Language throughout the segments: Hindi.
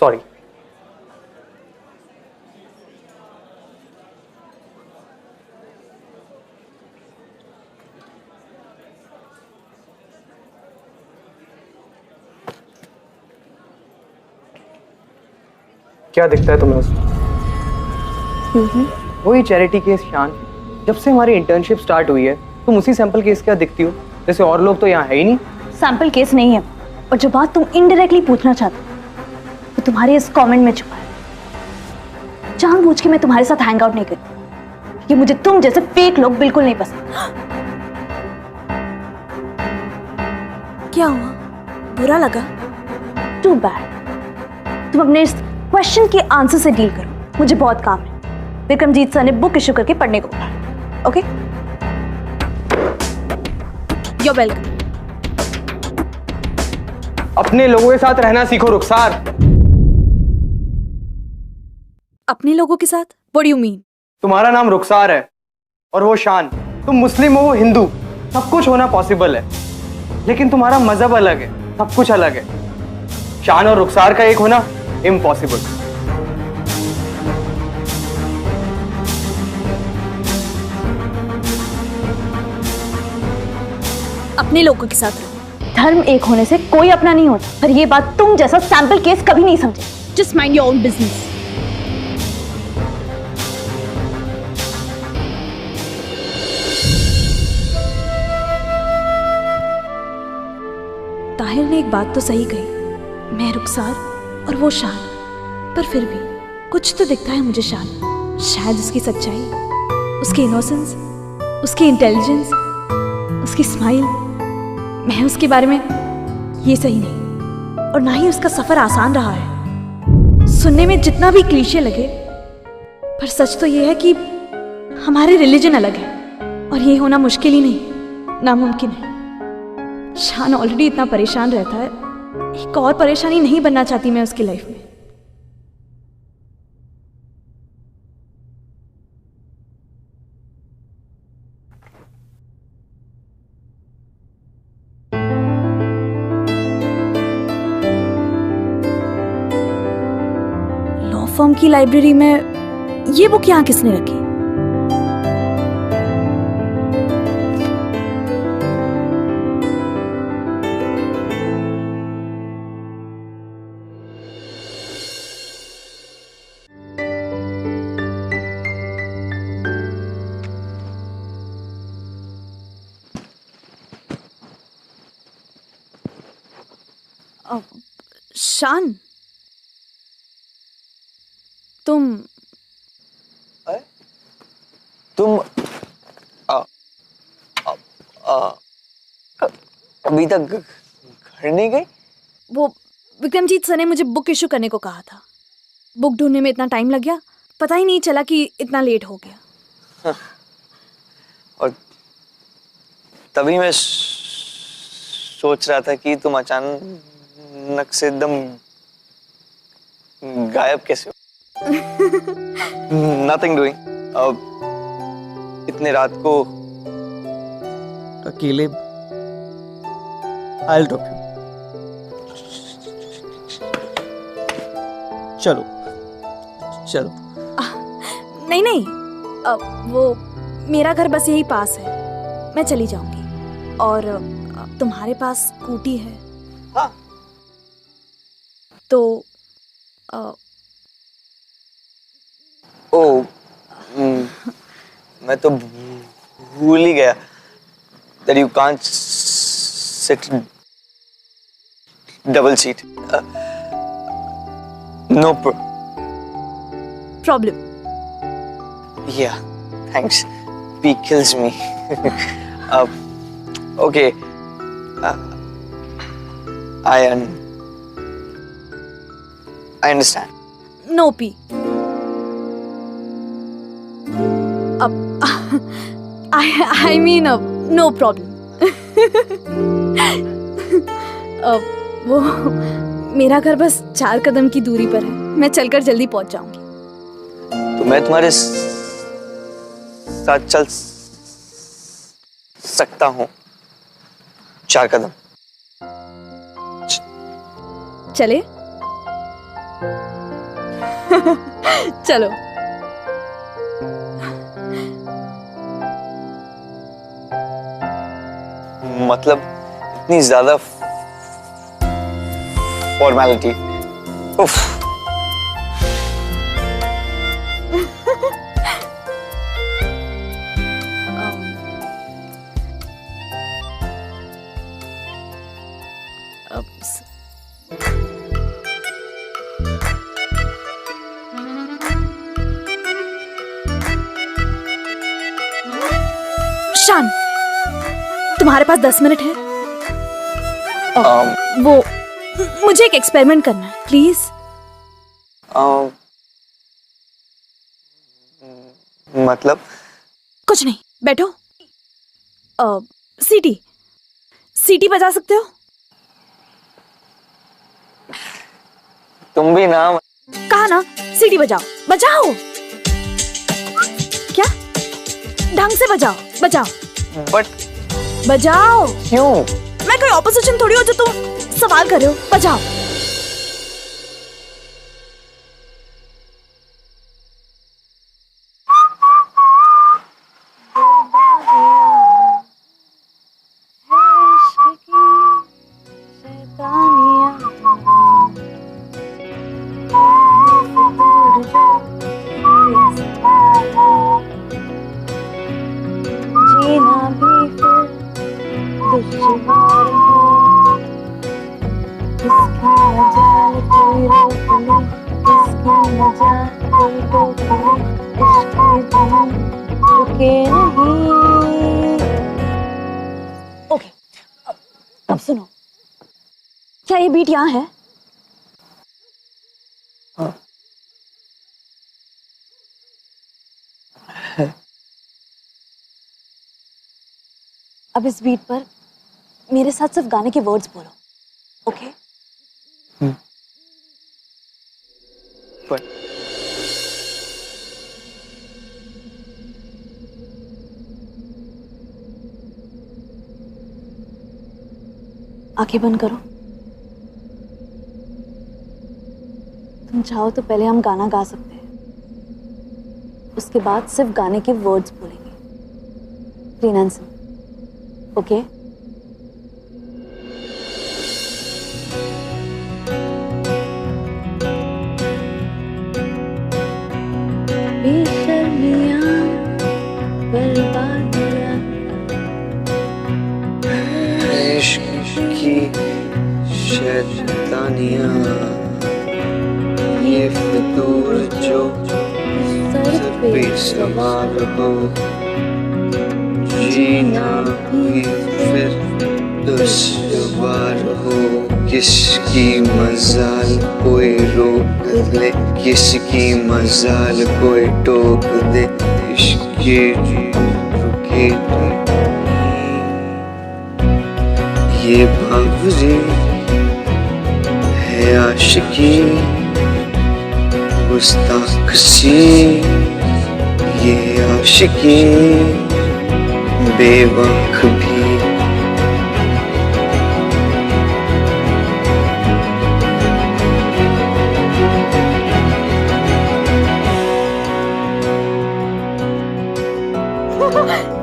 सॉरी। क्या दिखता है तुम्हें उसमें? वही चैरिटी केस शान। जब से हमारी इंटर्नशिप स्टार्ट हुई है तुम उसी सैंपल केस क्या दिखती हो, जैसे और लोग तो यहाँ है ही नहीं। सैंपल केस नहीं है, और जो बात तुम इनडायरेक्टली पूछना चाहते हो वो तुम्हारे इस कमेंट में छुपा है। जानबूझ के मैं तुम्हारे साथ हैंग आउट नहीं करती, कि मुझे तुम जैसे फेक लोग बिल्कुल नहीं पसंद। क्या हुआ? बुरा लगा? Too bad. तुम अपने इस क्वेश्चन के आंसर से डील करो, मुझे बहुत काम है। विक्रमजीत सर ने बुक इश्यू करके पढ़ने को बोला। ओके? You're welcome. अपने लोगों के साथ रहना सीखो रुखसार। अपने लोगों के साथ? What do you mean? तुम्हारा नाम रुखसार है और वो शान। तुम मुस्लिम हो, वो हिंदू। सब कुछ होना पॉसिबल है, लेकिन तुम्हारा मजहब अलग है, सब कुछ अलग है। शान और रुखसार का एक होना इम्पॉसिबल। अपने लोगों के साथ रहो। धर्म एक होने से कोई अपना नहीं होता, पर ये बात तुम जैसा सैंपल केस कभी नहीं समझे। Just mind your own business. Tahir ने एक बात तो सही कही, मैं रुखसार और वो शान, पर फिर भी कुछ तो दिखता है मुझे शान। शायद उसकी सच्चाई, उसकी इनोसेंस, उसकी इंटेलिजेंस, उसकी स्माइल। मैं उसके बारे में ये सही नहीं, और ना ही उसका सफर आसान रहा है। सुनने में जितना भी क्लीशे लगे, पर सच तो ये है कि हमारे रिलीजन अलग है, और ये होना मुश्किल ही नहीं, नामुमकिन है। शान ऑलरेडी इतना परेशान रहता है, एक और परेशानी नहीं बनना चाहती मैं उसकी लाइफ में। लॉ फर्म की लाइब्रेरी में ये बुक यहाँ किसने रखी? शान, तुम अभी तक घर नहीं गई? वो विक्रमजीत सर ने मुझे बुक इशू करने को कहा था। बुक ढूंढने में इतना टाइम लग गया, पता ही नहीं चला कि इतना लेट हो गया। हाँ। और तभी मैं सोच रहा था कि तुम अचानक से एकदम गायब कैसे हो? Nothing doing. इतने रात को अकेले I'll talk to you. चलो चलो। नहीं नहीं, वो मेरा घर बस यही पास है, मैं चली जाऊंगी। और तुम्हारे पास स्कूटी है? हाँ। तो मैं तो भूल ही गया that you can't sit double seat. No problem. Yeah, thanks. P kills me. Okay. I understand. No P. I mean no problem. वो मेरा घर बस 4 कदम की दूरी पर है, मैं चलकर जल्दी पहुंच जाऊंगी। तो मैं तुम्हारे साथ चल सकता हूँ 4 कदम? चले? चलो। मतलब इतनी ज्यादा फॉर्मेलिटी। उफ। शान, तुम्हारे पास 10 मिनट है? वो मुझे एक एक्सपेरिमेंट करना है, प्लीज। मतलब कुछ नहीं, बैठो। सीटी सीटी बजा सकते हो? तुम भी ना। कहा ना सीटी बजाओ, बजाओ। क्या? ढंग से बजाओ, बजाओ। बट बजाओ। क्यों? मैं कोई ऑपोजिशन थोड़ी हो जो तुम सवाल कर रहे हो। बजाओ। ओके, अब सुनो, क्या ये बीट यहाँ है? हाँ। अब इस बीट पर मेरे साथ सिर्फ गाने के वर्ड्स बोलो, ओके? आंखें बंद करो। तुम चाहो तो पहले हम गाना गा सकते हैं, उसके बाद सिर्फ गाने के वर्ड्स बोलेंगे, क्लीन एंड सिंपल, ओके? बेशर्मियां बर्बादियां इश्क की शैतानियां, ये फितूर जो सर पे सवार हो, जीना भी फिर दुश्वार हो। किसकी मजाल कोई रोक दे, किसकी मजाल कोई टोक दे, इश्क़ रुके ये बावरी है आशिकी गुस्ताख सी, ये आशिकी बेवक भी।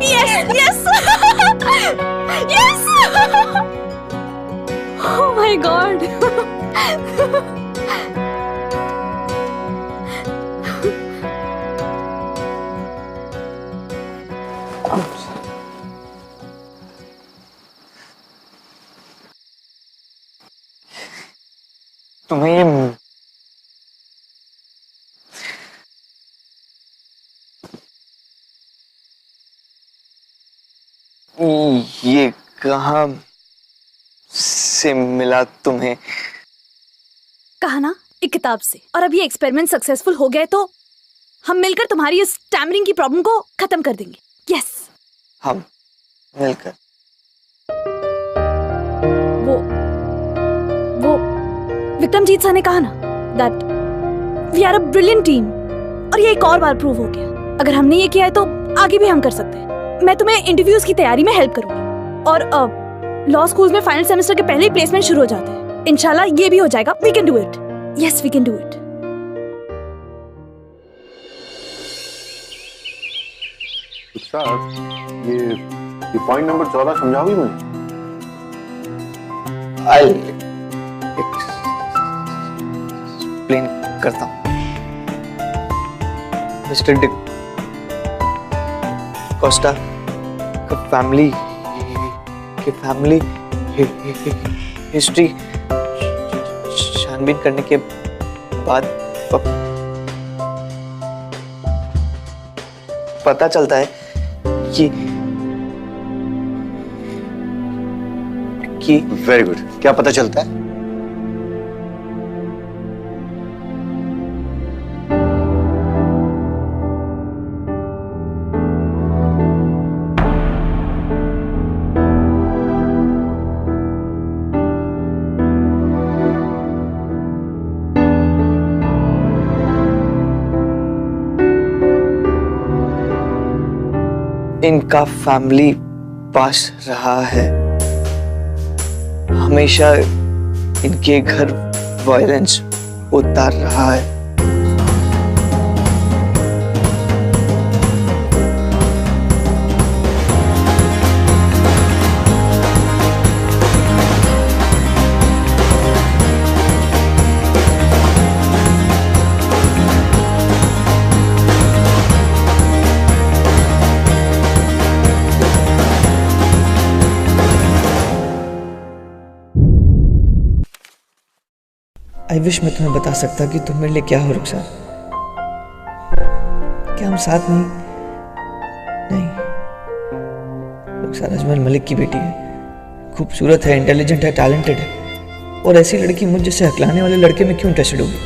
Yes, yes, yes! Oh my God! तुम्हें ये कहाँ से मिला तुम्हें? कहा ना, एक किताब से। और अब ये एक्सपेरिमेंट सक्सेसफुल हो गए तो हम मिलकर तुम्हारी इस स्टैमरिंग की प्रॉब्लम को खत्म कर देंगे। यस, हम मिलकर। वो विक्रमजीत सर ने कहा ना that we are a brilliant team, और ये एक और बार प्रूव हो गया। अगर हमने ये किया है तो आगे भी हम कर सकते हैं। मैं तुम्हें इंटरव्यूज की तैयारी में हेल्प करूंगी, और लॉ स्कूल में फाइनल सेमेस्टर के पहले ही प्लेसमेंट शुरू हो जाते हैं। इंशाल्लाह ये भी हो जाएगा। We can do it. Yes, we can do it. ये पॉइंट नंबर 14 समझाओगी मुझे? I'll explain करता हूँ। मिस्टर डिक कोस्टा का फैमिली हिस्ट्री छानबीन करने के बाद पता चलता है कि वेरी गुड। क्या पता चलता है? इनका फैमिली पास रहा है, हमेशा इनके घर वायलेंस होता रहा है। आई विश मैं तुम्हें बता सकता कि तुम मेरे लिए क्या हो रुखसार। क्या हम साथ नहीं। रुखसार अजमल मलिक की बेटी है, खूबसूरत है, इंटेलिजेंट है, टैलेंटेड है, और ऐसी लड़की मुझ जैसे हकलाने वाले लड़के में क्यों इंटरेस्टेड होगी?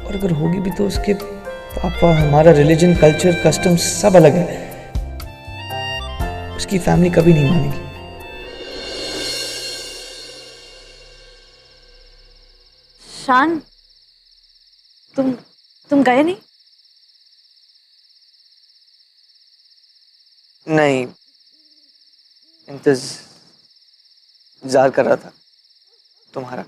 और अगर होगी भी तो उसके पापा, हमारा रिलीजन, कल्चर, कस्टम सब अलग है। उसकी फैमिली कभी नहीं मानेगी। शान, तुम गए नहीं? नहीं, इंतजार कर रहा था तुम्हारा।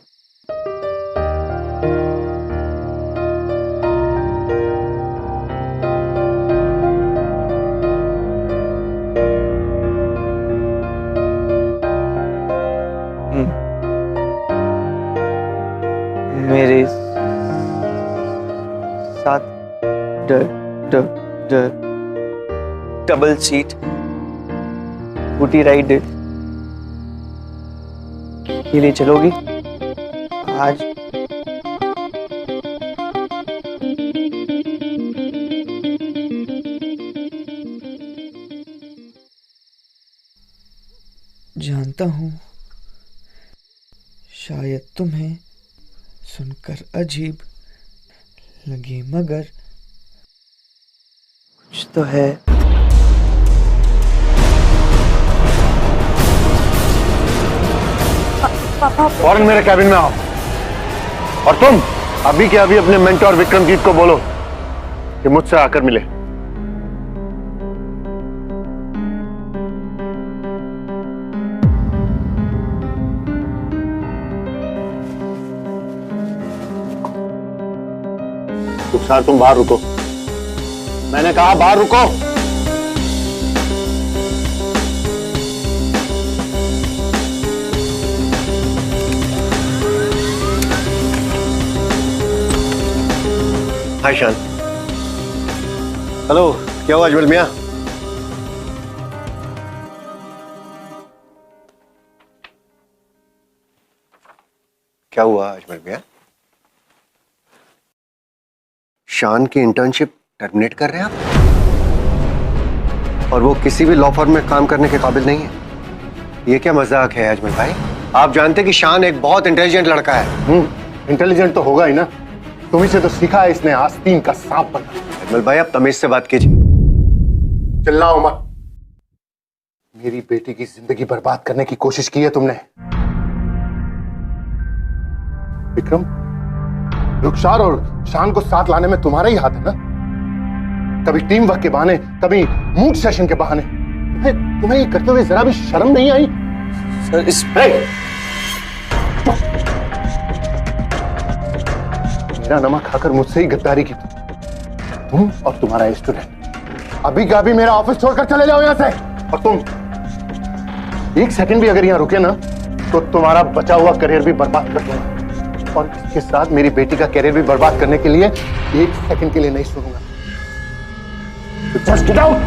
मेरे साथ डबल सीट स्कूटी राइड के लिए चलोगी आज? जानता हूं शायद तुम्हें सुनकर अजीब लगे, मगर कुछ तो है। पापा, फौरन मेरे कैबिन में आओ, और तुम अभी के अभी अपने मेंटोर विक्रमजीत को बोलो कि मुझसे आकर मिले। रुखसार, तुम बाहर रुको। मैंने कहा बाहर रुको। हाय शान। हेलो, क्या हुआ अजमल मियां? क्या हुआ अजमल मियां? शान की इंटर्नशिप टर्मिनेट कर रहे हैं आप? और वो किसी भी लॉ फर्म में काम करने के काबिल नहीं है? ये क्या मजाक है अजमल भाई? आप जानते कि शान एक बहुत इंटेलिजेंट लड़का है। इंटेलिजेंट तो होगा ही ना, तुम्ही से तो सीखा है इसने आस्तीन का सांप बनना। अजमल भाई, आप तमीज से बात कीजिए। चिल्लाओ मत। मेरी बेटी की जिंदगी बर्बाद करने की कोशिश की है तुमने। विक्रम, रुखसार और शान को साथ लाने में तुम्हारा ही हाथ है ना? कभी टीम वर्क के बहाने, कभी मूड सेशन के बहाने। तुम्हें ये करते हुए जरा भी शर्म नहीं आई? सर, इस मेरा नमक खाकर मुझसे ही गद्दारी की तुम और तुम्हारा स्टूडेंट। अभी का अभी मेरा ऑफिस छोड़कर चले जाओ यहाँ से। और तुम एक सेकंड भी अगर यहाँ रुके ना तो तुम्हारा बचा हुआ करियर भी बर्बाद कर दूंगा, और इसके साथ मेरी बेटी का करियर भी बर्बाद करने के लिए एक सेकंड के लिए नहीं सुनूंगा। Just get out.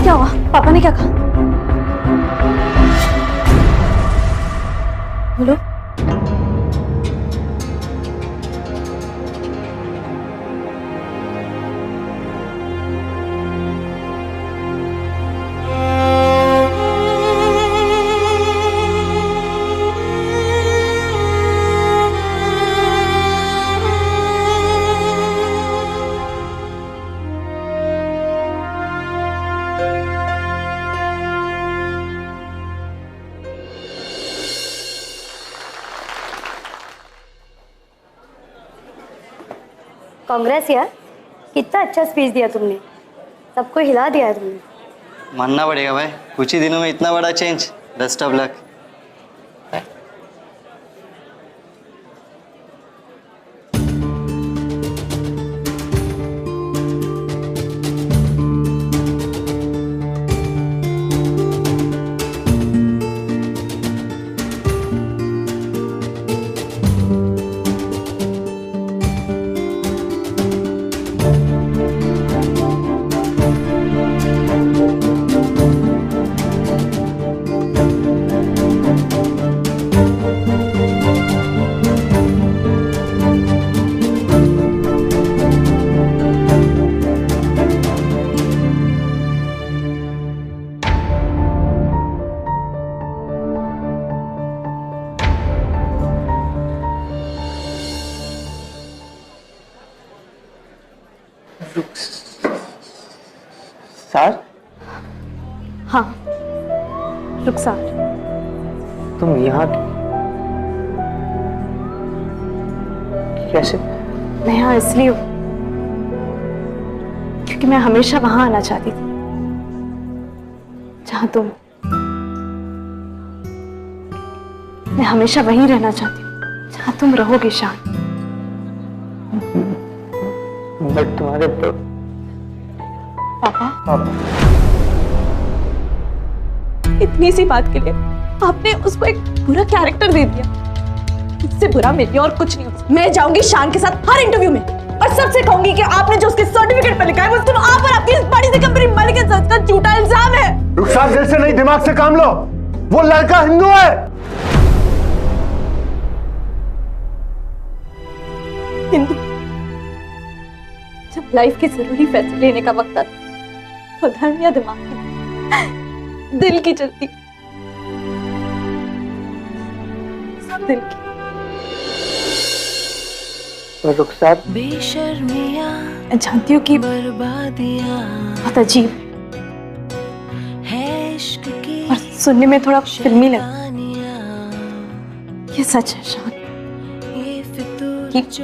क्या हुआ? पापा ने क्या कहा? बोलो। कांग्रेस यार, कितना अच्छा स्पीच दिया तुमने, सबको हिला दिया है तुमने। मानना पड़ेगा भाई, कुछ ही दिनों में इतना बड़ा change. Best of luck. Sir, हाँ, रुखसार। तुम यहाँ कैसे? मैं यहाँ इसलिए हूँ क्योंकि मैं हमेशा वहां आना चाहती थी जहां तुम। मैं हमेशा वहीं रहना चाहती हूँ जहां तुम रहोगे शान। बट तुम्हारे पापा, इतनी सी बात के लिए आपने उसको एक बुरा कैरेक्टर दे दिया। इससे बुरा मेरे और कुछ नहीं हो। मैं जाऊंगी शान के साथ हर इंटरव्यू में और सबसे कहूंगी कि आपने जो उसके सर्टिफिकेट पर लिखा है वो तुम आप और आपकी इस बड़ी सी कंपनी मालिक के साथ का झूठा इल्जाम है। रुखसार, दिल से नहीं दिमाग से काम लो। वो लड़का हिंदू है। हिंदू? जब लाइफ के जरूरी फैसले लेने का वक्त आता तो धर्म या दिमाग की, दिल की चलती, सब दिल की। रुखसार, मैं जानती हूँ कि बहुत अजीब और सुनने में थोड़ा फिल्मी लगा। ये सच है शान कि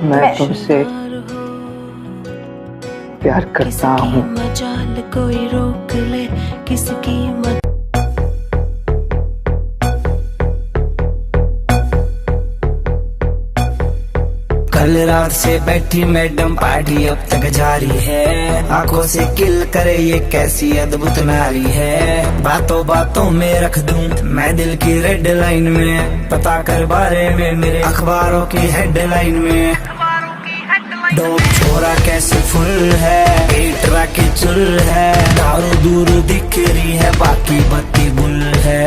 मैं तुमसे प्यार करता हूँ। मजाल कोई रोक ले किसकी मत। कल रात से बैठी मैडम पार्टी अब तक जारी है। आंखों से किल करे ये कैसी अद्भुत नारी है। बातों बातों में रख दूं मैं दिल की रेड लाइन में। पता कर बारे में मेरे अखबारों की हेडलाइन में। डोप छोरा कैसे फुल है, पेटरा की चुल है। दारू दूर दिख रही है बाकी बत्ती बुल है।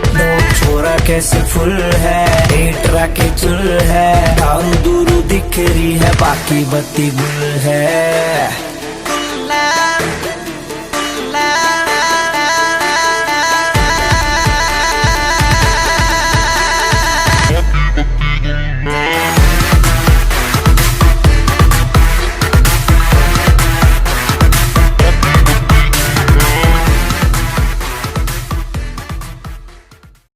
डोप छोरा कैसे फुल है, पेटरा की चुल है। दारू दूर दिख रही है बाकी बत्ती बुल है।